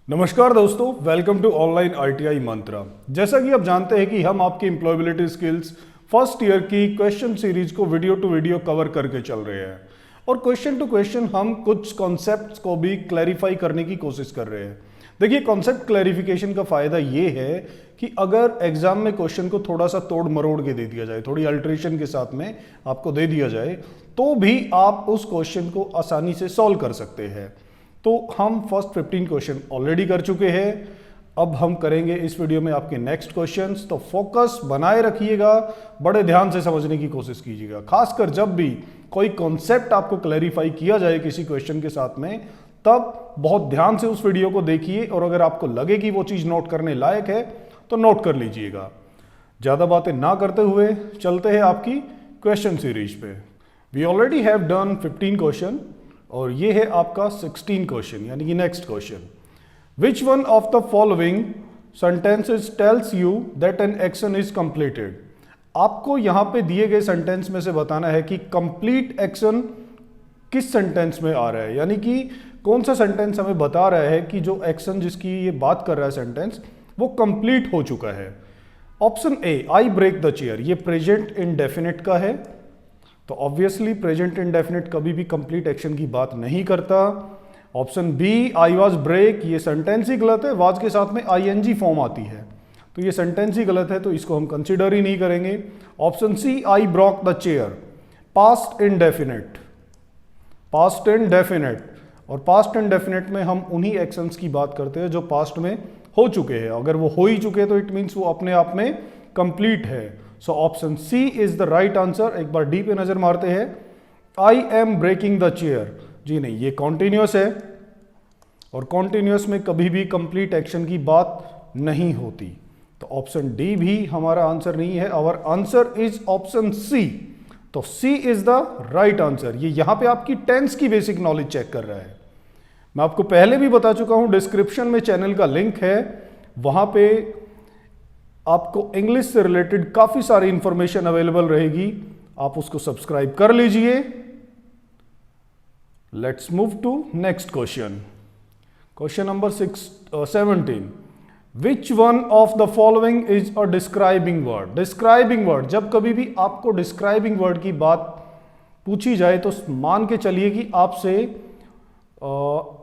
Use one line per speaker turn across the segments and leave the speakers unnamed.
नमस्कार दोस्तों, welcome to online ITI मंत्रा। जैसा कि आप जानते हैं कि हम आपकी एम्प्लॉयबिलिटी स्किल्स फर्स्ट ईयर की क्वेश्चन सीरीज को वीडियो टू वीडियो कवर करके चल रहे हैं और क्वेश्चन टू क्वेश्चन हम कुछ कॉन्सेप्ट्स को भी क्लैरिफाई करने की कोशिश कर रहे हैं। देखिए, कॉन्सेप्ट क्लैरिफिकेशन का फायदा ये है कि अगर एग्जाम में क्वेश्चन को थोड़ा सा तोड़ मरोड़ के दे दिया जाए, थोड़ी अल्ट्रेशन के साथ में आपको दे दिया जाए, तो भी आप उस क्वेश्चन को आसानी से सॉल्व कर सकते हैं। तो हम फर्स्ट 15 क्वेश्चन ऑलरेडी कर चुके हैं। अब हम करेंगे इस वीडियो में आपके नेक्स्ट क्वेश्चंस। तो फोकस बनाए रखिएगा, बड़े ध्यान से समझने की कोशिश कीजिएगा। खासकर जब भी कोई कॉन्सेप्ट आपको क्लैरिफाई किया जाए किसी क्वेश्चन के साथ में, तब बहुत ध्यान से उस वीडियो को देखिए और अगर आपको लगे कि वो चीज़ नोट करने लायक है तो नोट कर लीजिएगा। ज़्यादा बातें ना करते हुए चलते हैं आपकी क्वेश्चन सीरीज पे। We already have done 15 question और ये है आपका 16 क्वेश्चन, यानी कि next question. Which one of the following sentences tells you that an action is completed. आपको यहां पे दिए गए सेंटेंस में से बताना है कि कंप्लीट एक्शन किस सेंटेंस में आ रहा है, यानी कि कौन सा सेंटेंस हमें बता रहा है कि जो एक्शन जिसकी ये बात कर रहा है सेंटेंस, वो कंप्लीट हो चुका है। Option A, I break the chair, ये प्रेजेंट इंडेफिनिट का है, तो ऑब्वियसली प्रेजेंट इंडेफिनिट कभी भी कंप्लीट एक्शन की बात नहीं करता। Option B, I was break, ये सेंटेंस ही गलत है, वाज के साथ में आईएनजी फॉर्म आती है, तो ये सेंटेंस ही गलत है, तो इसको हम कंसीडर ही नहीं करेंगे। Option C, I broke the chair, past indefinite, past indefinite, और पास्ट इंडेफिनिट में हम उन्हीं एक्शंस की बात करते हैं जो पास्ट में हो चुके हैं। अगर वो हो ही चुके हैं तो इट मीन्स वो अपने आप में कंप्लीट है। So option C is the right answer. एक बार डी पे नजर मारते हैं। I am breaking the chair, जी नहीं, ये कॉन्टिन्यूअस है और कॉन्टिन्यूअस में कभी भी कंप्लीट एक्शन की बात नहीं होती, तो ऑप्शन डी भी हमारा आंसर नहीं है। Our answer is option C, तो C is the right answer. ये यहां पे आपकी टेंस की बेसिक नॉलेज चेक कर रहा है। मैं आपको पहले भी बता चुका हूं, डिस्क्रिप्शन में चैनल का लिंक है, वहां पे आपको इंग्लिश से रिलेटेड काफी सारी इंफॉर्मेशन अवेलेबल रहेगी, आप उसको सब्सक्राइब कर लीजिए। Let's move to next question. Question number 17, which one of the following is a describing word. Describing word, जब कभी भी आपको डिस्क्राइबिंग वर्ड की बात पूछी जाए तो मान के चलिए कि आपसे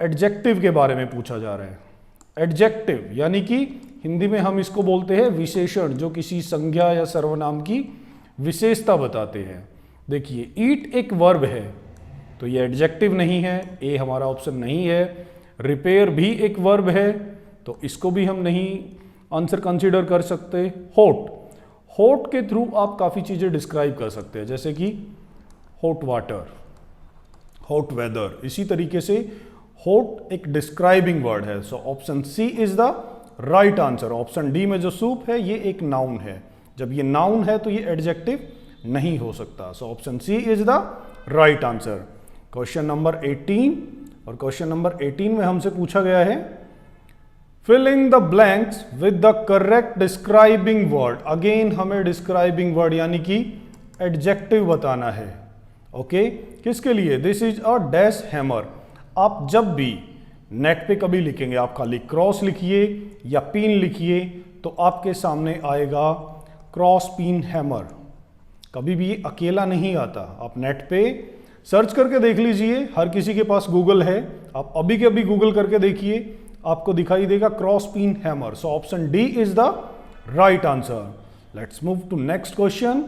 एडजेक्टिव के बारे में पूछा जा रहा है। एडजेक्टिव यानी कि हिंदी में हम इसको बोलते हैं विशेषण, जो किसी संज्ञा या सर्वनाम की विशेषता बताते हैं। देखिए, ईट एक वर्ब है, तो ये एडजेक्टिव नहीं है, ए हमारा ऑप्शन नहीं है। रिपेयर भी एक वर्ब है, तो इसको भी हम नहीं आंसर कंसीडर कर सकते। हॉट, हॉट के थ्रू आप काफ़ी चीज़ें डिस्क्राइब कर सकते हैं, जैसे कि हॉट वाटर, हॉट वेदर। इसी तरीके से हॉट एक डिस्क्राइबिंग वर्ड है, so option C is the right answer. Option D में जो सूप है ये एक नाउन है, जब ये नाउन है तो ये एडजेक्टिव नहीं हो सकता, so option C is the right answer. Question number 18, और क्वेश्चन नंबर 18 में हमसे पूछा गया है fill in the blanks with the correct describing word. Again हमें डिस्क्राइबिंग वर्ड यानी कि एडजेक्टिव बताना है। ओके, किसके लिए? This is a dash hammer. आप जब भी नेट पे कभी लिखेंगे, आप खाली क्रॉस लिखिए या पिन लिखिए, तो आपके सामने आएगा क्रॉस पिन हैमर। कभी भी अकेला नहीं आता, आप नेट पे सर्च करके देख लीजिए, हर किसी के पास गूगल है, आप अभी के अभी गूगल करके देखिए, आपको दिखाई देगा cross pin hammer. So option D is the right answer. Let's move to next question.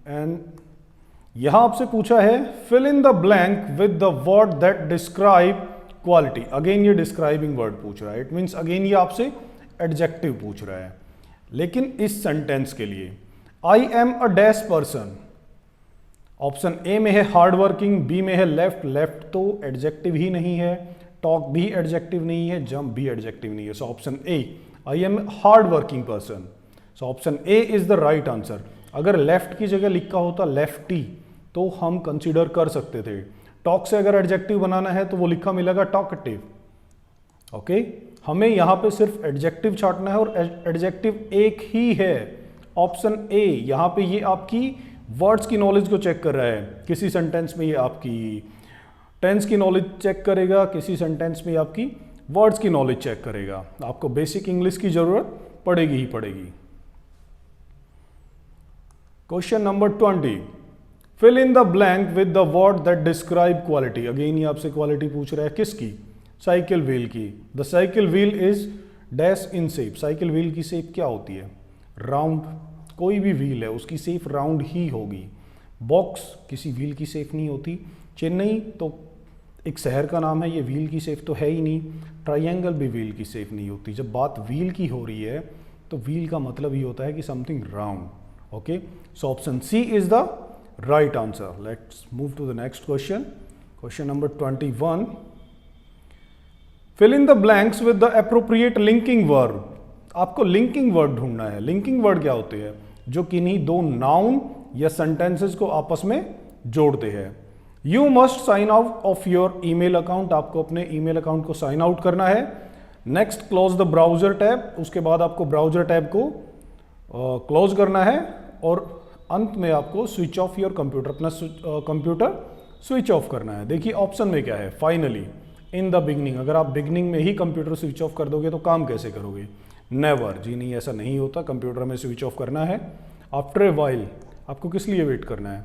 And यहां आपसे पूछा है fill in the blank with the word that describe quality. Again ये डिस्क्राइबिंग वर्ड पूछ रहा है, इट मीन्स अगेन ये आपसे एडजेक्टिव पूछ रहा है, लेकिन इस सेंटेंस के लिए I am a dash person. Option A में है हार्ड वर्किंग, बी में है लेफ्ट, लेफ्ट तो एडजेक्टिव ही नहीं है, टॉक भी एडजेक्टिव नहीं है, जंप भी एडजेक्टिव नहीं है, so option A, I am hard working person. So option A is the right answer. अगर लेफ्ट की जगह लिखा होता लेफ्टी तो हम कंसीडर कर सकते थे। टॉक से अगर एडजेक्टिव बनाना है तो वो लिखा मिलेगा टॉकटिव। ओके, हमें यहां पे सिर्फ एडजेक्टिव छांटना है और एडजेक्टिव एक ही है, ऑप्शन ए। यहां पे ये आपकी वर्ड्स की नॉलेज को चेक कर रहा है, किसी सेंटेंस में ये आपकी टेंस की नॉलेज चेक करेगा, किसी सेंटेंस में आपकी वर्ड्स की नॉलेज चेक करेगा। आपको बेसिक इंग्लिश की जरूरत पड़ेगी ही पड़ेगी। Question number 20, fill in the blank with the word that describe quality. Again ये आपसे क्वालिटी पूछ रहा है, किसकी? साइकिल व्हील की। The cycle wheel is dash in shape. Cycle wheel की शेप क्या होती है? राउंड। कोई भी व्हील है उसकी शेप राउंड ही होगी। बॉक्स किसी व्हील की शेप नहीं होती। चेन्नई तो एक शहर का नाम है, ये व्हील की शेप तो है ही नहीं। ट्रायंगल भी व्हील की शेप नहीं होती। जब बात व्हील की हो रही है तो व्हील का मतलब ही होता है कि something round. Okay, so option C is the right answer. Let's move to the next question. Question number 21, fill in the blanks with the appropriate linking word. आपको लिंकिंग वर्ड ढूंढना है। लिंकिंग वर्ड क्या होते हैं? जो किन्हीं दो noun या सेंटेंसेस को आपस में जोड़ते हैं। You must sign out of your email account. आपको अपने ईमेल अकाउंट को साइन आउट करना है। Next, close the browser tab. उसके बाद आपको ब्राउजर टैब को क्लोज करना है और अंत में आपको स्विच ऑफ योर कंप्यूटर, अपना कंप्यूटर स्विच ऑफ करना है। देखिए ऑप्शन में क्या है, फाइनली, इन द बिगनिंग। अगर आप बिगनिंग में ही कंप्यूटर स्विच ऑफ कर दोगे तो काम कैसे करोगे? नेवर, जी नहीं, ऐसा नहीं होता। कंप्यूटर में स्विच ऑफ करना है। आफ्टर ए वाइल, आपको किस लिए वेट करना है?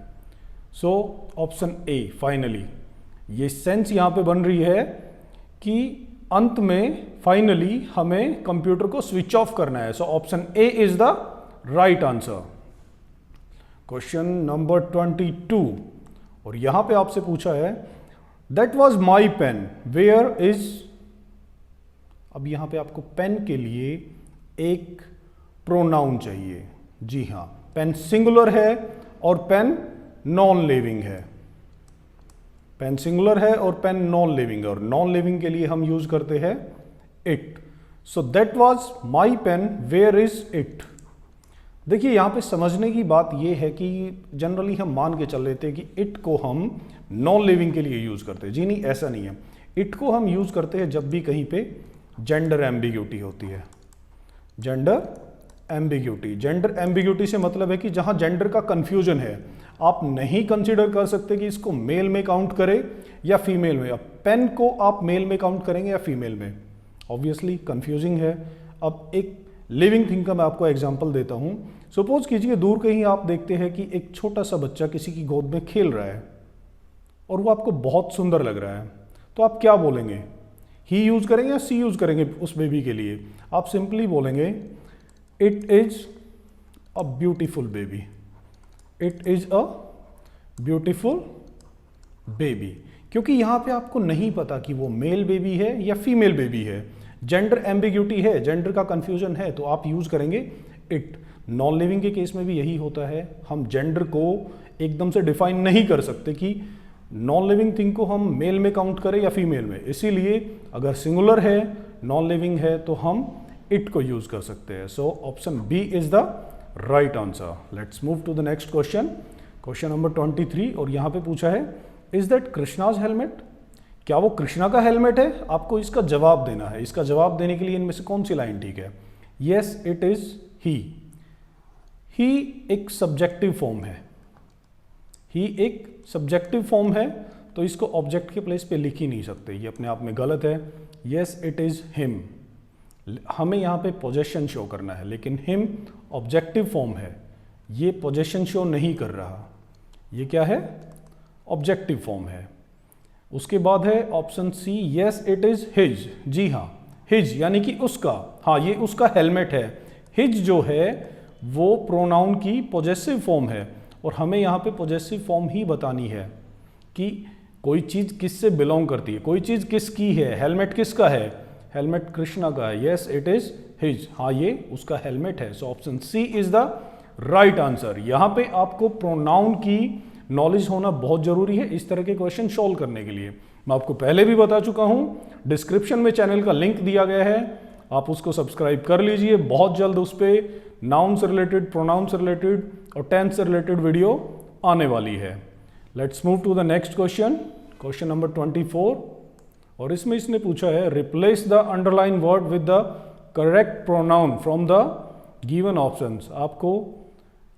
सो ऑप्शन ए, फाइनली। ये सेंस यहाँ पे बन रही है कि अंत में फाइनली हमें कंप्यूटर को स्विच ऑफ करना है। So option A is the right answer. Question number 22, और यहां पे आपसे पूछा है that was my pen, where is. अब यहां पे आपको पेन के लिए एक प्रोनाउन चाहिए। जी हां, पेन सिंगुलर है और पेन नॉन लिविंग है। पेन सिंगुलर है और पेन नॉन लिविंग है, और नॉन लिविंग के लिए हम यूज करते हैं it. So that was my pen, where is it. देखिए यहाँ पे समझने की बात यह है कि जनरली हम मान के चल लेते हैं कि इट को हम नॉन लिविंग के लिए यूज करते हैं। जी नहीं, ऐसा नहीं है। इट को हम यूज करते हैं जब भी कहीं पे जेंडर एम्बिग्यूटी होती है। जेंडर एम्बिग्यूटी, जेंडर एम्बिग्यूटी से मतलब है कि जहां जेंडर का कंफ्यूजन है, आप नहीं कंसीडर कर सकते कि इसको मेल में काउंट करें या फीमेल में। अब पेन को आप मेल में काउंट करेंगे या फीमेल में? ऑब्वियसली कंफ्यूजिंग है। अब एक लिविंग थिंग का मैं आपको एग्जांपल देता हूं। सपोज कीजिए दूर कहीं आप देखते हैं कि एक छोटा सा बच्चा किसी की गोद में खेल रहा है और वो आपको बहुत सुंदर लग रहा है, तो आप क्या बोलेंगे? ही यूज करेंगे या सी यूज करेंगे उस बेबी के लिए? आप सिंपली बोलेंगे it is a beautiful baby. It is a beautiful baby, क्योंकि यहां पे आपको नहीं पता कि वो मेल बेबी है या फीमेल बेबी है। जेंडर एम्बिग्यूटी है, जेंडर का कंफ्यूजन है, तो आप यूज करेंगे इट। नॉन लिविंग के केस में भी यही होता है। हम जेंडर को एकदम से डिफाइन नहीं कर सकते कि नॉन लिविंग थिंग को हम मेल में काउंट करें या फीमेल में। इसीलिए अगर सिंगुलर है, नॉन लिविंग है, तो हम इट को यूज कर सकते हैं। So option B is the right answer. Let's move to the next question. Question number 23, और यहां पे पूछा है इज दैट कृष्णाज हेलमेट। क्या वो कृष्णा का हेलमेट है? आपको इसका जवाब देना है। इसका जवाब देने के लिए इनमें से कौन सी लाइन ठीक है? Yes, it is he. He एक सब्जेक्टिव फॉर्म है। ही एक सब्जेक्टिव फॉर्म है, तो इसको ऑब्जेक्ट के प्लेस पे लिख ही नहीं सकते, ये अपने आप में गलत है। Yes, it is him. हमें यहाँ पे पोजेशन शो करना है, लेकिन हिम ऑब्जेक्टिव फॉर्म है, ये पोजेशन शो नहीं कर रहा। ये क्या है? ऑब्जेक्टिव फॉर्म है। उसके बाद है option C, yes it is his. जी हाँ, हिज यानी कि उसका। हाँ, ये उसका हेलमेट है। हिज जो है वो प्रोनाउन की पॉजेसिव फॉर्म है, और हमें यहाँ पे पॉजेसिव फॉर्म ही बतानी है कि कोई चीज़ किससे बिलोंग करती है, कोई चीज़ किसकी है। हेलमेट किसका है? हेलमेट कृष्णा का है। Yes it is his. हाँ, ये उसका हेलमेट है। So option C is the right answer. यहाँ पे आपको प्रोनाउन की नॉलेज होना बहुत जरूरी है इस तरह के क्वेश्चन सॉल्व करने के लिए। मैं आपको पहले भी बता चुका हूं, डिस्क्रिप्शन में चैनल का लिंक दिया गया है, आप उसको सब्सक्राइब कर लीजिए। बहुत जल्द उस पर नाउन से रिलेटेड, प्रोनाउन से रिलेटेड और टेंस से रिलेटेड वीडियो आने वाली है। Let's move to the next question. Question number 24, और इसमें इसने पूछा है replace the underline word with the correct pronoun from the given options. आपको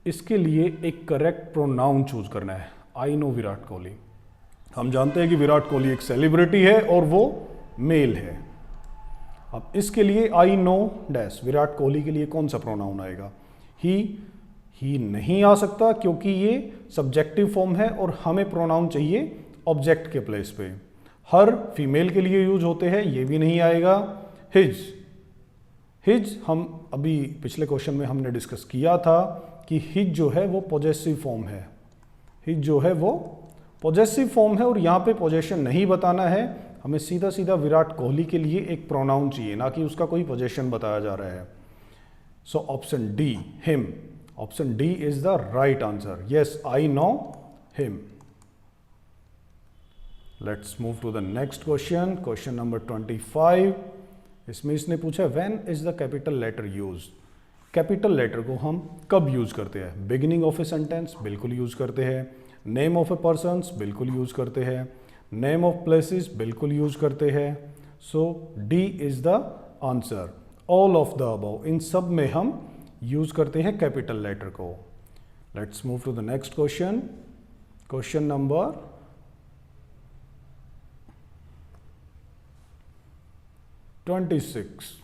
इसके लिए एक करेक्ट प्रोनाउन चूज करना है। I know Virat Kohli. हम जानते हैं कि विराट कोहली एक सेलिब्रिटी है और वो मेल है। अब इसके लिए I know dash, Virat Kohli के लिए कौन सा प्रोनाउन आएगा? ही नहीं आ सकता क्योंकि ये सब्जेक्टिव फॉर्म है और हमें प्रोनाउन चाहिए ऑब्जेक्ट के प्लेस पे। हर फीमेल के लिए यूज होते हैं, ये भी नहीं आएगा। हिज हम अभी पिछले क्वेश्चन में हमने डिस्कस किया था कि हिज जो है वो पॉजेसिव फॉर्म है। हिज जो है वो पॉजेसिव फॉर्म है और यहाँ पे पोजेशन नहीं बताना है, हमें सीधा सीधा विराट कोहली के लिए एक प्रोनाउन चाहिए, ना कि उसका कोई पोजेशन बताया जा रहा है। So option D, him, option D is the right answer. Yes, I know him. Let's move to the next question, question number 25। इसमें इसने पूछा when is the capital letter use. Capital letter को हम कब यूज करते हैं? Beginning of a sentence, बिल्कुल use करते हैं। नेम ऑफ ए पर्सन्स, बिल्कुल यूज करते हैं। नेम ऑफ प्लेसेस, बिल्कुल यूज करते हैं। So D is the answer, all of the above, इन सब में हम यूज करते हैं कैपिटल लेटर को। Let's move to the next question, question number 26।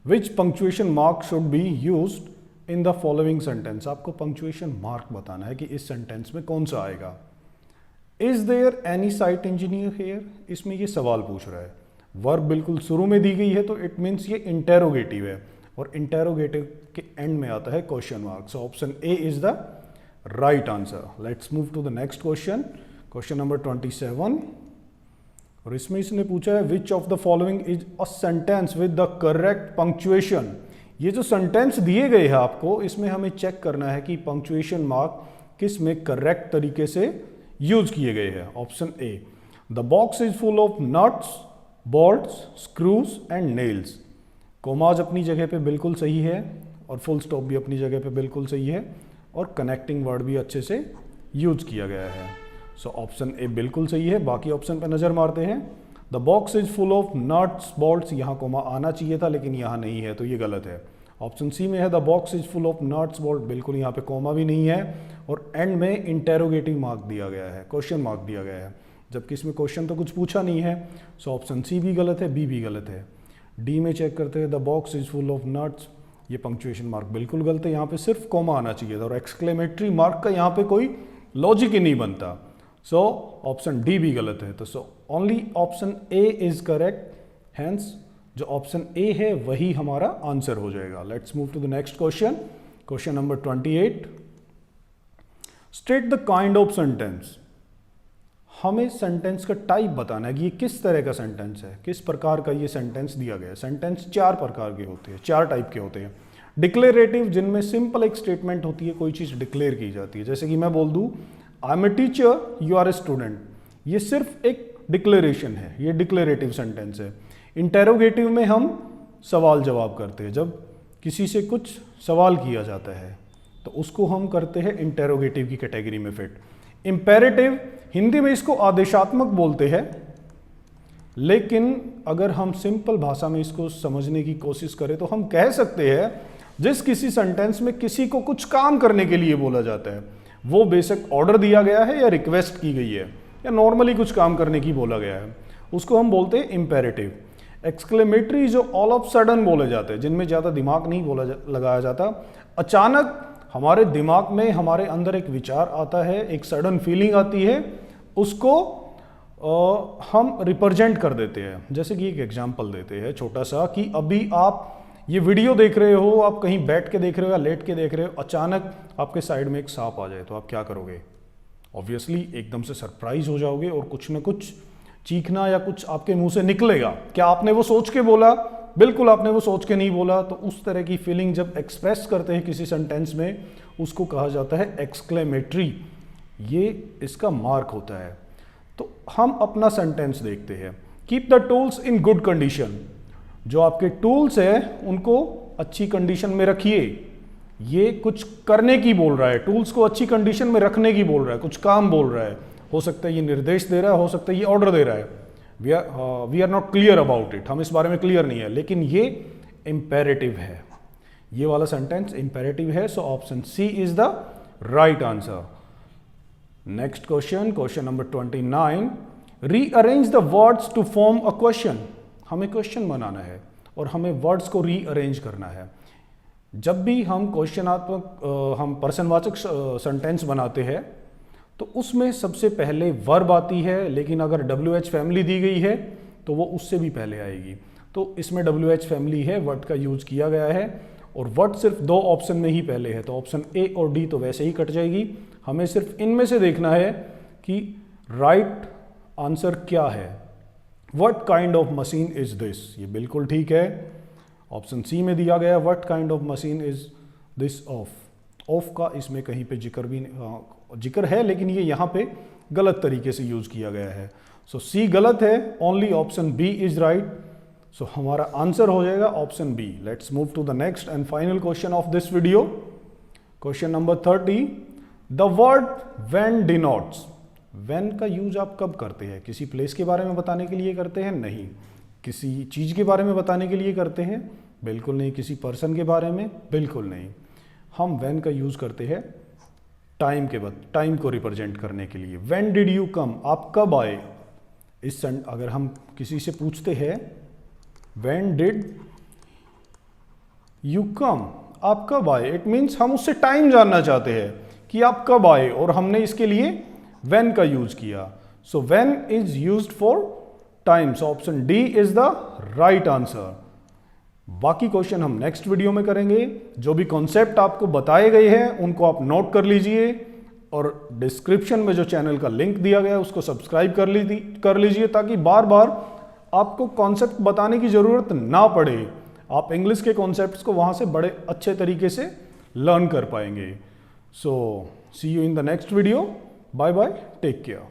Which punctuation mark should be used in the following sentence. आपको पंक्चुएशन मार्क बताना है कि इस सेंटेंस में कौन सा आएगा। Is there any site engineer here, इसमें ये सवाल पूछ रहा है। वर्ब बिल्कुल शुरू में दी गई है तो इट मीन्स ये इंटेरोगेटिव है और इंटेरोगेटिव के एंड में आता है question mark. So option A is the right answer. Let's move to the next question, question number 27। और इसमें इसने पूछा है which of the following is a sentence with the correct punctuation. ये जो सेंटेंस दिए गए हैं आपको, इसमें हमें चेक करना है कि पंक्चुएशन मार्क किस में करेक्ट तरीके से यूज किए गए हैं। Option A, the box is full of nuts, bolts, screws and nails. Commas अपनी जगह पे बिल्कुल सही है और फुल स्टॉप भी अपनी जगह पे बिल्कुल सही है और कनेक्टिंग वर्ड भी अच्छे से यूज किया गया है। सो ऑप्शन ए बिल्कुल सही है। बाकी ऑप्शन पे नजर मारते हैं। The box is full of nuts, bolts, यहाँ कोमा आना चाहिए था लेकिन यहाँ नहीं है तो ये गलत है। ऑप्शन सी में है the box is full of nuts, bolt, बिल्कुल यहाँ पे कोमा भी नहीं है और एंड में इंटेरोगेटिव मार्क दिया गया है, क्वेश्चन मार्क दिया गया है, जबकि इसमें क्वेश्चन तो कुछ पूछा नहीं है। सो ऑप्शन सी भी गलत है, बी भी गलत है। डी में चेक करते हैं, the box is full of nuts, ये पंक्चुएशन मार्क बिल्कुल गलत है, यहाँ पे सिर्फ कोमा आना चाहिए था और एक्सक्लेमेटरी मार्क का यहाँ पे कोई लॉजिक ही नहीं बनता। सो ऑप्शन डी भी गलत है। तो so only option A is correct, hence जो ऑप्शन ए है वही हमारा आंसर हो जाएगा। Let's move to the next question, question number 28। State the kind of sentence. हमें सेंटेंस का टाइप बताना है कि ये किस तरह का सेंटेंस है, किस प्रकार का ये सेंटेंस दिया गया है। सेंटेंस 4 प्रकार के होते हैं, 4 टाइप के होते हैं। डिक्लेरेटिव, जिनमें सिंपल एक स्टेटमेंट होती है, कोई चीज़ डिक्लेयर की जाती है, जैसे कि मैं बोल दूँ I am a teacher, you are a student, ये सिर्फ एक डिक्लेरेशन है, ये डिक्लेरेटिव सेंटेंस है। इंटेरोगेटिव में हम सवाल जवाब करते हैं, जब किसी से कुछ सवाल किया जाता है तो उसको हम करते हैं इंटेरोगेटिव की कैटेगरी में फिट। इंपेरेटिव, हिंदी में इसको आदेशात्मक बोलते हैं, लेकिन अगर हम सिंपल भाषा में इसको समझने की कोशिश करें तो हम कह सकते हैं जिस किसी सेंटेंस में किसी को कुछ काम करने के लिए बोला जाता है, वो बेशक ऑर्डर दिया गया है या रिक्वेस्ट की गई है या नॉर्मली कुछ काम करने की बोला गया है, उसको हम बोलते हैं इंपेरेटिव। एक्सक्लेमेटरी, जो ऑल ऑफ सडन बोले जाते हैं, जिनमें ज़्यादा दिमाग नहीं लगाया जाता, अचानक हमारे दिमाग में हमारे अंदर एक विचार आता है, एक सडन फीलिंग आती है, उसको हम रिप्रेजेंट कर देते हैं। जैसे कि एक एग्जांपल देते हैं छोटा सा, कि अभी आप ये वीडियो देख रहे हो, आप कहीं बैठ के देख रहे हो या लेट के देख रहे हो, अचानक आपके साइड में एक सांप आ जाए तो आप क्या करोगे? ऑब्वियसली एकदम से सरप्राइज हो जाओगे और कुछ ना कुछ चीखना या कुछ आपके मुंह से निकलेगा। क्या आपने वो सोच के बोला? बिल्कुल आपने वो सोच के नहीं बोला। तो उस तरह की फीलिंग जब एक्सप्रेस करते हैं किसी सेंटेंस में, उसको कहा जाता है एक्सक्लेमेटरी, ये इसका मार्क होता है। तो हम अपना सेंटेंस देखते हैं। Keep the tools in good condition, जो आपके टूल्स हैं उनको अच्छी कंडीशन में रखिए। ये कुछ करने की बोल रहा है, टूल्स को अच्छी कंडीशन में रखने की बोल रहा है, कुछ काम बोल रहा है। हो सकता है ये निर्देश दे रहा है, हो सकता है ये ऑर्डर दे रहा है। We are not clear about it, हम इस बारे में क्लियर नहीं है, लेकिन ये इंपेरेटिव है, ये वाला सेंटेंस इंपेरेटिव है। So option C is the right answer. Next question, question number 29। Rearrange the words to form a question. हमें क्वेश्चन बनाना है। और हमें वर्ड्स को रीअरेंज करना है। जब भी हम क्वेश्चनात्मक हम प्रश्नवाचक सेंटेंस बनाते हैं तो उसमें सबसे पहले वर्ब आती है, लेकिन अगर WH फैमिली दी गई है तो वो उससे भी पहले आएगी। तो इसमें WH फैमिली है, वर्ड का यूज किया गया है और वर्ड सिर्फ 2 ऑप्शन में ही पहले है, तो ऑप्शन ए और डी तो वैसे ही कट जाएगी। हमें सिर्फ इनमें से देखना है कि राइट आंसर क्या है। What kind of machine is this, ये बिल्कुल ठीक है। ऑप्शन सी में दिया गया what kind of machine is this of का इसमें कहीं पे जिक्र है, लेकिन ये यहाँ पे गलत तरीके से यूज किया गया है। सो सी गलत है, only option B is right. So हमारा आंसर हो जाएगा option B. Let's move to the next and final question of this video. Question number 30, the word when denotes. When का यूज आप कब करते हैं? किसी प्लेस के बारे में बताने के लिए करते हैं? नहीं। किसी चीज के बारे में बताने के लिए करते हैं? बिल्कुल नहीं। किसी पर्सन के बारे में? बिल्कुल नहीं। हम व्हेन का यूज करते हैं टाइम को रिप्रेजेंट करने के लिए। व्हेन डिड यू कम, आप कब आए? अगर हम किसी से पूछते हैं व्हेन डिड यू कम, आप कब आए, इट मीन्स हम उससे टाइम जानना चाहते हैं कि आप कब आए, और हमने इसके लिए व्हेन का यूज किया। So when is used for time. So option D is the right answer. बाकी क्वेश्चन हम नेक्स्ट वीडियो में करेंगे। जो भी कॉन्सेप्ट आपको बताए गए हैं उनको आप नोट कर लीजिए और डिस्क्रिप्शन में जो चैनल का लिंक दिया गया है उसको सब्सक्राइब कर लीजिए, ताकि बार बार आपको कॉन्सेप्ट बताने की जरूरत ना पड़े। आप इंग्लिश के कॉन्सेप्ट्स को वहां से बड़े अच्छे तरीके से लर्न कर पाएंगे। So see you in the next video. Bye bye, take care.